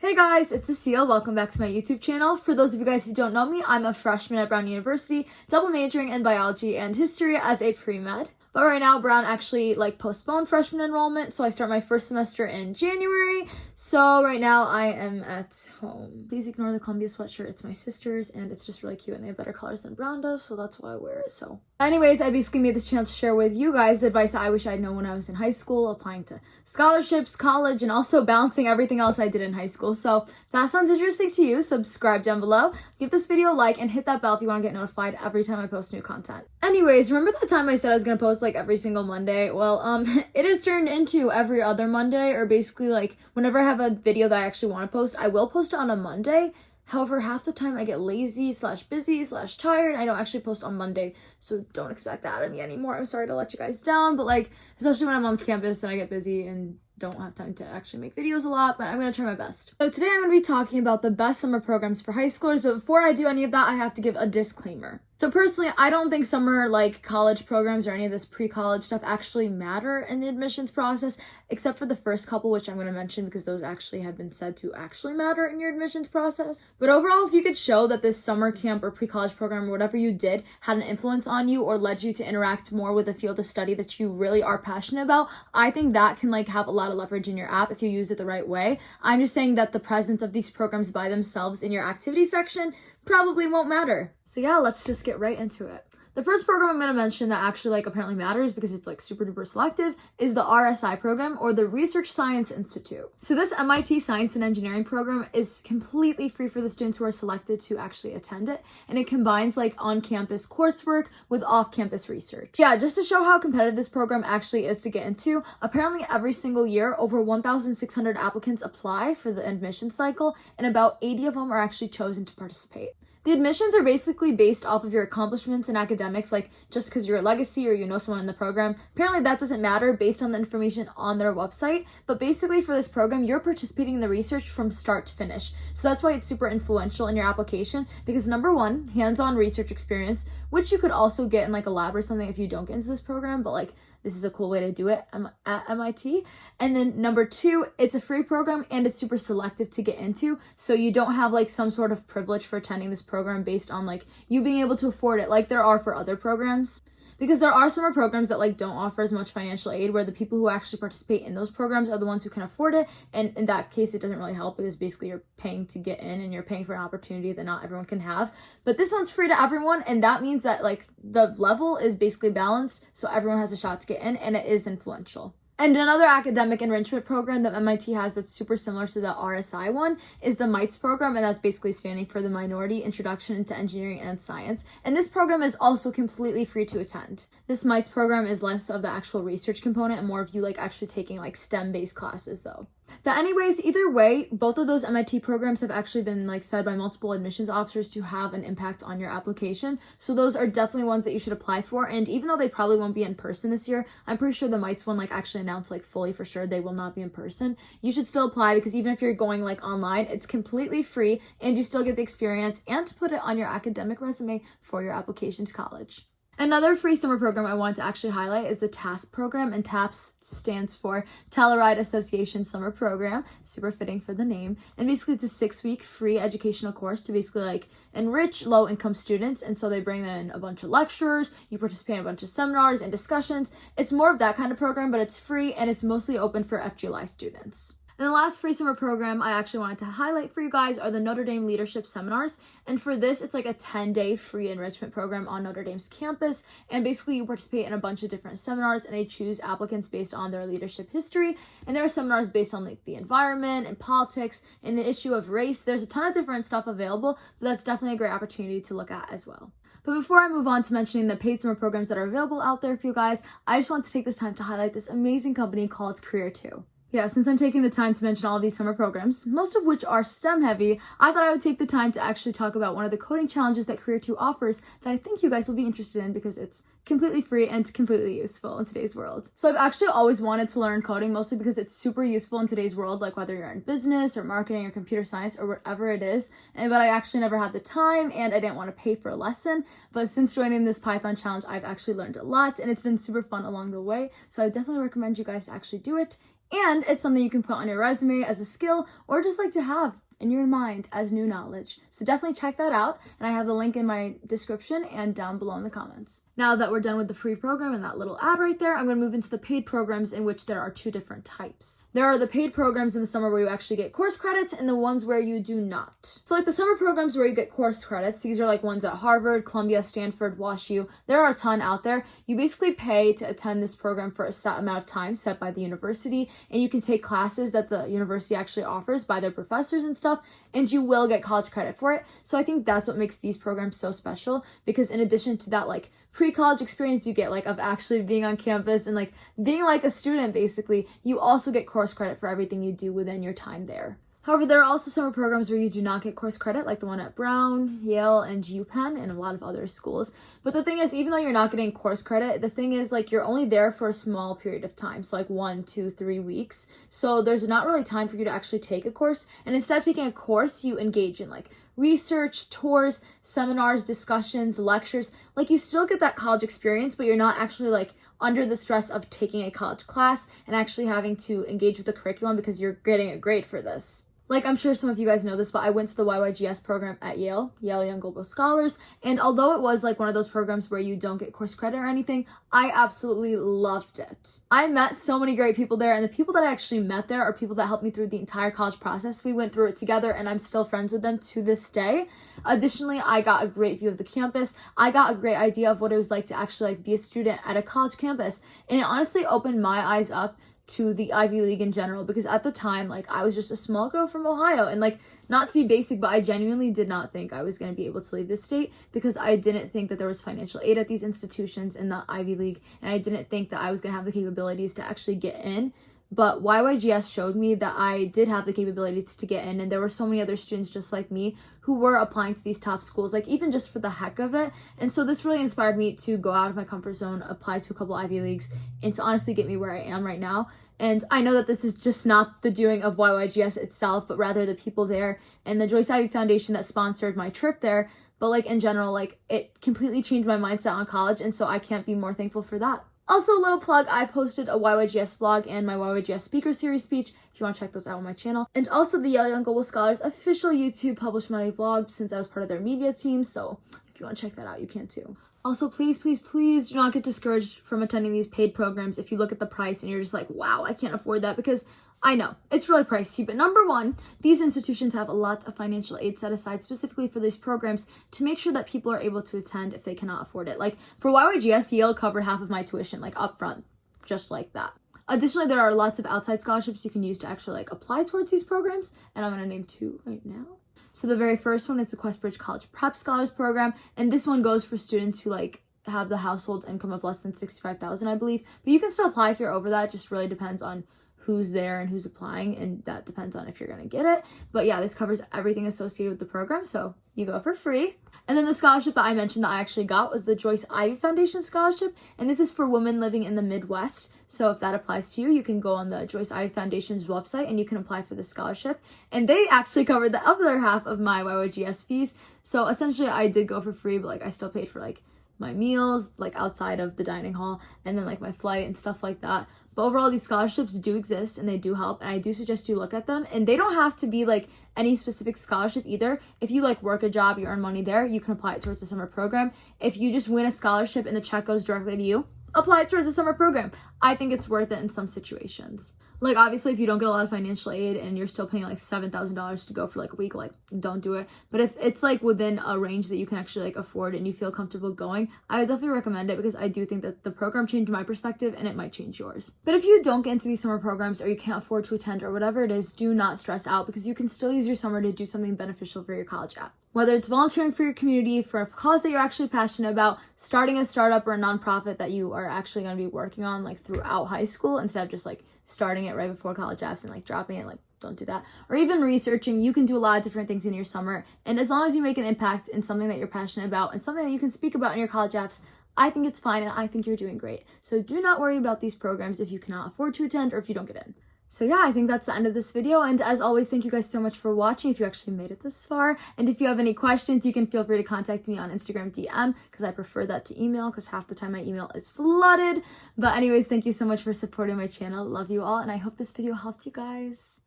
Hey guys, it's Cecile. Welcome back to my YouTube channel. For those of you guys who don't know me, I'm a freshman at Brown University, double majoring in biology and history as a pre-med. But right now, Brown actually postponed freshman enrollment, so I start my first semester in January. So right now I am at home. Please ignore the Columbia sweatshirt. It's my sister's and it's just really cute and they have better colors than Brown does, so that's why I wear it. So anyways, I basically made this channel to share with you guys the advice that I wish I'd known when I was in high school, applying to scholarships, college, and also balancing everything else I did in high school. So if that sounds interesting to you, subscribe down below, give this video a like, and hit that bell if you want to get notified every time I post new content. Anyways, remember that time I said I was going to post every single Monday? Well, it has turned into every other Monday, or basically whenever I have a video that I actually want to post, I will post it on a Monday. However, half the time I get lazy / busy / tired. I don't actually post on Monday, so don't expect that of me anymore. I'm sorry to let you guys down, but especially when I'm on campus and I get busy and don't have time to actually make videos a lot, but I'm going to try my best. So today I'm going to be talking about the best summer programs for high schoolers, but before I do any of that, I have to give a disclaimer. So personally, I don't think summer college programs or any of this pre-college stuff actually matter in the admissions process, except for the first couple, which I'm going to mention because those actually have been said to actually matter in your admissions process. But overall, if you could show that this summer camp or pre-college program or whatever you did had an influence on you or led you to interact more with a field of study that you really are passionate about, I think that can have a lot of leverage in your app if you use it the right way. I'm just saying that the presence of these programs by themselves in your activity section probably won't matter. So yeah, let's just get right into it. The first program I'm going to mention that actually apparently matters because it's super duper selective is the RSI program, or the Research Science Institute. So this MIT Science and Engineering program is completely free for the students who are selected to actually attend it, and it combines on-campus coursework with off-campus research. Yeah, just to show how competitive this program actually is to get into, apparently every single year over 1,600 applicants apply for the admission cycle, and about 80 of them are actually chosen to participate. The admissions are basically based off of your accomplishments in academics, just because you're a legacy or you know someone in the program. Apparently that doesn't matter based on the information on their website, but basically for this program, you're participating in the research from start to finish. So that's why it's super influential in your application, because number one, hands-on research experience, which you could also get in a lab or something if you don't get into this program, but this is a cool way to do it at MIT. And then number two, it's a free program and it's super selective to get into. So you don't have some sort of privilege for attending this program based on you being able to afford it like there are for other programs. Because there are summer programs that don't offer as much financial aid, where the people who actually participate in those programs are the ones who can afford it. And in that case, it doesn't really help because basically you're paying to get in and you're paying for an opportunity that not everyone can have. But this one's free to everyone, and that means that the level is basically balanced, so everyone has a shot to get in, and it is influential. And another academic enrichment program that MIT has that's super similar to the RSI one is the MITES program, and that's basically standing for the Minority Introduction into Engineering and Science. And this program is also completely free to attend. This MITES program is less of the actual research component and more of you actually taking STEM-based classes though. But anyways, either way, both of those MIT programs have actually been said by multiple admissions officers to have an impact on your application. So those are definitely ones that you should apply for. And even though they probably won't be in person this year, I'm pretty sure the MITES one actually announced fully for sure they will not be in person. You should still apply because even if you're going online, it's completely free and you still get the experience and to put it on your academic resume for your application to college. Another free summer program I want to actually highlight is the TASP program, and TASP stands for Telluride Association Summer Program. Super fitting for the name. And basically it's a 6-week free educational course to basically enrich low-income students. And so they bring in a bunch of lecturers, you participate in a bunch of seminars and discussions. It's more of that kind of program, but it's free and it's mostly open for FGLI students. And the last free summer program I actually wanted to highlight for you guys are the Notre Dame Leadership Seminars. And for this, it's a 10-day free enrichment program on Notre Dame's campus. And basically you participate in a bunch of different seminars and they choose applicants based on their leadership history. And there are seminars based on the environment and politics and the issue of race. There's a ton of different stuff available, but that's definitely a great opportunity to look at as well. But before I move on to mentioning the paid summer programs that are available out there for you guys, I just want to take this time to highlight this amazing company called Career 2. Yeah, since I'm taking the time to mention all of these summer programs, most of which are STEM heavy, I thought I would take the time to actually talk about one of the coding challenges that Career 2 offers that I think you guys will be interested in because it's completely free and completely useful in today's world. So I've actually always wanted to learn coding, mostly because it's super useful in today's world, whether you're in business or marketing or computer science or whatever it is. But I actually never had the time and I didn't want to pay for a lesson. But since joining this Python challenge, I've actually learned a lot and it's been super fun along the way. So I definitely recommend you guys to actually do it. And it's something you can put on your resume as a skill or just like to have in your mind as new knowledge. So definitely check that out, and I have the link in my description and down below in the comments. Now that we're done with the free program and that little ad right there, I'm going to move into the paid programs, in which there are two different types. There are the paid programs in the summer where you actually get course credits, and the ones where you do not. So like the summer programs where you get course credits, these are like ones at Harvard, Columbia, Stanford, WashU. There are a ton out there. You basically pay to attend this program for a set amount of time set by the university, and you can take classes that the university actually offers by their professors and stuff, and you will get college credit for it. So I think that's what makes these programs so special, because in addition to that like pre-college experience you get like of actually being on campus and like being like a student, basically, you also get course credit for everything you do within your time there. However, there are also summer programs where you do not get course credit, like the one at Brown, Yale, and UPenn, and a lot of other schools. But the thing is, even though you're not getting course credit, the thing is, like, you're only there for a small period of time, so like 1, 2, 3 weeks. So there's not really time for you to actually take a course. And instead of taking a course, you engage in like research, tours, seminars, discussions, lectures. Like, you still get that college experience, but you're not actually like under the stress of taking a college class and actually having to engage with the curriculum because you're getting a grade for this. Like, I'm sure some of you guys know this, but I went to the YGS program at Yale, Yale Young Global Scholars, and although it was like one of those programs where you don't get course credit or anything, I absolutely loved it. I met so many great people there, and the people that I actually met there are people that helped me through the entire college process. We went through it together, and I'm still friends with them to this day. Additionally, I got a great view of the campus. I got a great idea of what it was like to actually like be a student at a college campus, and it honestly opened my eyes up to the Ivy League in general, because at the time, like, I was just a small girl from Ohio, and like, not to be basic, but I genuinely did not think I was going to be able to leave this state, because I didn't think that there was financial aid at these institutions in the Ivy League, and I didn't think that I was going to have the capabilities to actually get in. But YYGS showed me that I did have the capabilities to get in, and there were so many other students just like me who were applying to these top schools, like even just for the heck of it. And so this really inspired me to go out of my comfort zone, apply to a couple Ivy Leagues, and to honestly get me where I am right now. And I know that this is just not the doing of YYGS itself, but rather the people there and the Joyce Ivey Foundation that sponsored my trip there. But like in general, like it completely changed my mindset on college, and so I can't be more thankful for that. Also, a little plug, I posted a YYGS vlog and my YYGS speaker series speech if you want to check those out on my channel. And also the Yale Young Global Scholars official YouTube published my vlog since I was part of their media team, so if you want to check that out, you can too. Also, please, please, please do not get discouraged from attending these paid programs if you look at the price and you're just like, wow, I can't afford that, because I know, it's really pricey, but number one, these institutions have a lot of financial aid set aside specifically for these programs to make sure that people are able to attend if they cannot afford it. Like, for YYGS, Yale covered half of my tuition, like, upfront, just like that. Additionally, there are lots of outside scholarships you can use to actually, like, apply towards these programs, and I'm going to name two right now. So the very first one is the Questbridge College Prep Scholars Program, and this one goes for students who, like, have the household income of less than $65,000, I believe, but you can still apply if you're over that. It just really depends on who's there and who's applying, and that depends on if you're going to get it. But yeah, this covers everything associated with the program, so you go for free. And then the scholarship that I mentioned that I actually got was the Joyce Ivey Foundation Scholarship, and this is for women living in the Midwest. So if that applies to you, you can go on the Joyce Ivey Foundation's website and you can apply for the scholarship. And they actually covered the other half of my YYGS fees. So essentially I did go for free, but like I still paid for like my meals, like outside of the dining hall, and then like my flight and stuff like that. But overall, these scholarships do exist and they do help, and I do suggest you look at them. And they don't have to be like any specific scholarship either. If you like work a job, you earn money there, you can apply it towards the summer program. If you just win a scholarship and the check goes directly to you, apply it towards the summer program. I think it's worth it in some situations. Like, obviously, if you don't get a lot of financial aid and you're still paying like $7,000 to go for like a week, like, don't do it. But if it's like within a range that you can actually like afford and you feel comfortable going, I would definitely recommend it, because I do think that the program changed my perspective and it might change yours. But if you don't get into these summer programs, or you can't afford to attend, or whatever it is, do not stress out, because you can still use your summer to do something beneficial for your college app. Whether it's volunteering for your community, for a cause that you're actually passionate about, starting a startup or a nonprofit that you are actually going to be working on like throughout high school, instead of just like starting it right before college apps and like dropping it, like, don't do that. Or even researching, you can do a lot of different things in your summer. And as long as you make an impact in something that you're passionate about and something that you can speak about in your college apps, I think it's fine, and I think you're doing great. So do not worry about these programs if you cannot afford to attend or if you don't get in. So yeah, I think that's the end of this video. And as always, thank you guys so much for watching if you actually made it this far. And if you have any questions, you can feel free to contact me on Instagram DM because I prefer that to email because half the time my email is flooded. But anyways, thank you so much for supporting my channel. Love you all. And I hope this video helped you guys.